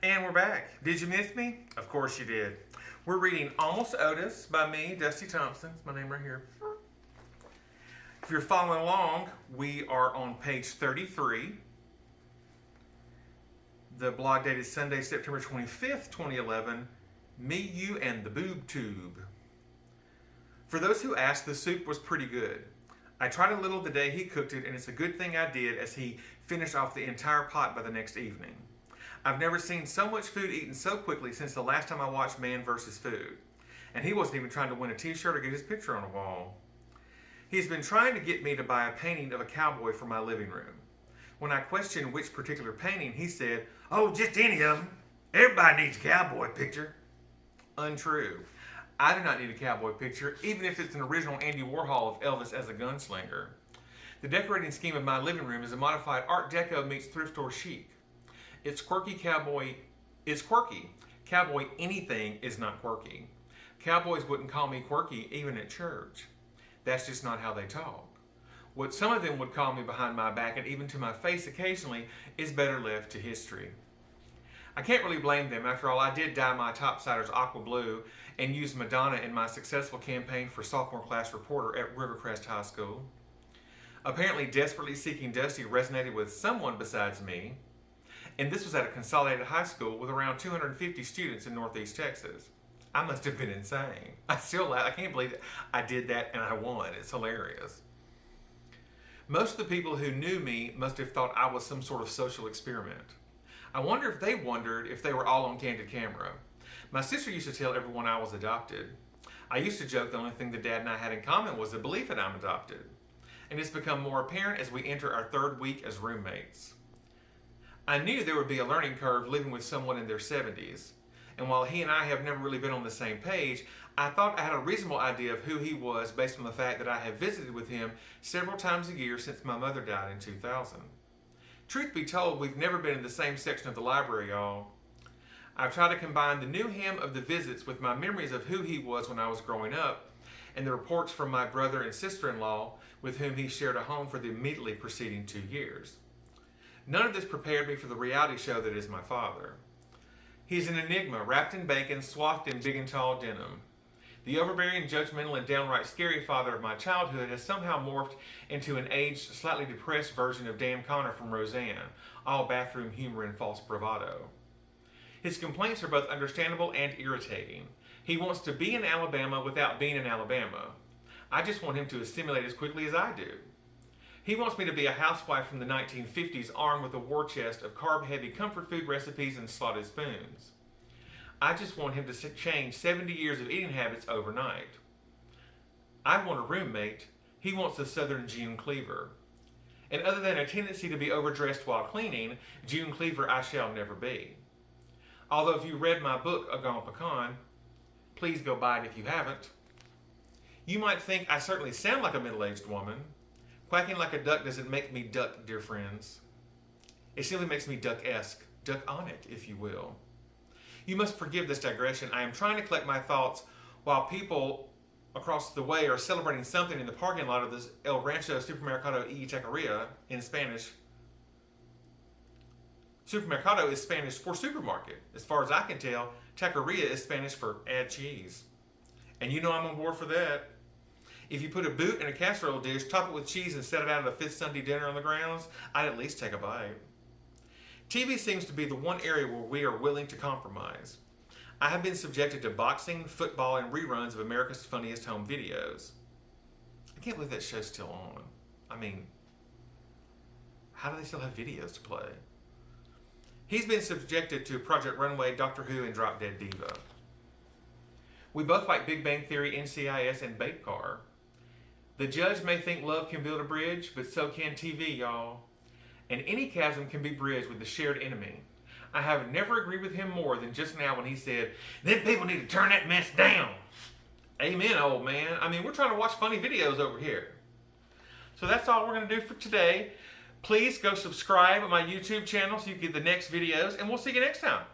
And we're back. Did you miss me? Of course you did. We're reading Almost Odis by me, Dusty Thompson. It's my name right here. If you're following along, we are on page 33. The blog date is Sunday, September 25th, 2011. Me, You, and the Boob Tube. For those who asked, the soup was pretty good. I tried a little the day he cooked it, and it's a good thing I did, as he finished off the entire pot by the next evening. I've never seen so much food eaten so quickly since the last time I watched Man vs. Food. And he wasn't even trying to win a t-shirt or get his picture on a wall. He's been trying to get me to buy a painting of a cowboy for my living room. When I questioned which particular painting, he said, "Oh, just any of them. Everybody needs a cowboy picture." Untrue. I do not need a cowboy picture, even if it's an original Andy Warhol of Elvis as a gunslinger. The decorating scheme of my living room is a modified Art Deco meets thrift store chic. It's quirky. Cowboy anything is not quirky. Cowboys wouldn't call me quirky even at church. That's just not how they talk. What some of them would call me behind my back and even to my face occasionally is better left to history. I can't really blame them. After all, I did dye my topsiders aqua blue and used Madonna in my successful campaign for sophomore class reporter at Rivercrest High School. Apparently, Desperately Seeking Dusty resonated with someone besides me. And this was at a consolidated high school with around 250 students in Northeast Texas. I must have been insane. I can't believe that I did that and I won. It's hilarious. Most of the people who knew me must have thought I was some sort of social experiment. I wonder if they wondered if they were all on candid camera. My sister used to tell everyone I was adopted. I used to joke the only thing that Dad and I had in common was the belief that I'm adopted. And it's become more apparent as we enter our third week as roommates. I knew there would be a learning curve living with someone in their 70s. And while he and I have never really been on the same page, I thought I had a reasonable idea of who he was based on the fact that I have visited with him several times a year since my mother died in 2000. Truth be told, we've never been in the same section of the library, y'all. I've tried to combine the new him of the visits with my memories of who he was when I was growing up, and the reports from my brother and sister-in-law with whom he shared a home for the immediately preceding 2 years. None of this prepared me for the reality show that is my father. He's an enigma, wrapped in bacon, swathed in big and tall denim. The overbearing, judgmental, and downright scary father of my childhood has somehow morphed into an aged, slightly depressed version of Dan Connor from Roseanne, all bathroom humor and false bravado. His complaints are both understandable and irritating. He wants to be in Alabama without being in Alabama. I just want him to assimilate as quickly as I do. He wants me to be a housewife from the 1950s armed with a war chest of carb-heavy comfort food recipes and slotted spoons. I just want him to change 70 years of eating habits overnight. I want a roommate. He wants a Southern June Cleaver. And other than a tendency to be overdressed while cleaning, June Cleaver I shall never be. Although if you read my book, A Gone Pecan, please go buy it if you haven't. You might think I certainly sound like a middle-aged woman. Quacking like a duck doesn't make me duck, dear friends. It simply makes me duck-esque, duck-on-it, if you will. You must forgive this digression. I am trying to collect my thoughts while people across the way are celebrating something in the parking lot of this El Rancho Supermercado y Taqueria in Spanish. Supermercado is Spanish for supermarket. As far as I can tell, taqueria is Spanish for add cheese. And you know I'm on board for that. If you put a boot in a casserole dish, top it with cheese, and set it out at a fifth Sunday dinner on the grounds, I'd at least take a bite. TV seems to be the one area where we are willing to compromise. I have been subjected to boxing, football, and reruns of America's Funniest Home Videos. I can't believe that show's still on. I mean, how do they still have videos to play? He's been subjected to Project Runway, Doctor Who, and Drop Dead Diva. We both like Big Bang Theory, NCIS, and Bait Car. The judge may think love can build a bridge, but so can TV, y'all. And any chasm can be bridged with the shared enemy. I have never agreed with him more than just now when he said, "Them people need to turn that mess down." Amen, old man. I mean, we're trying to watch funny videos over here. So that's all we're going to do for today. Please go subscribe on my YouTube channel so you get the next videos, and we'll see you next time.